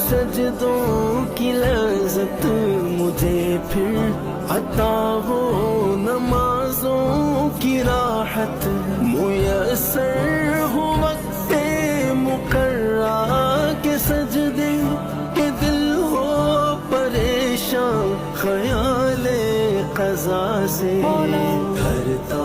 سجدوں کی لذت مجھے پھر عطا ہو، نمازوں کی راحت میسر ہو، وقت مقررہ کے سجدے کہ دل ہو پریشان خیال قضا سے، کرتا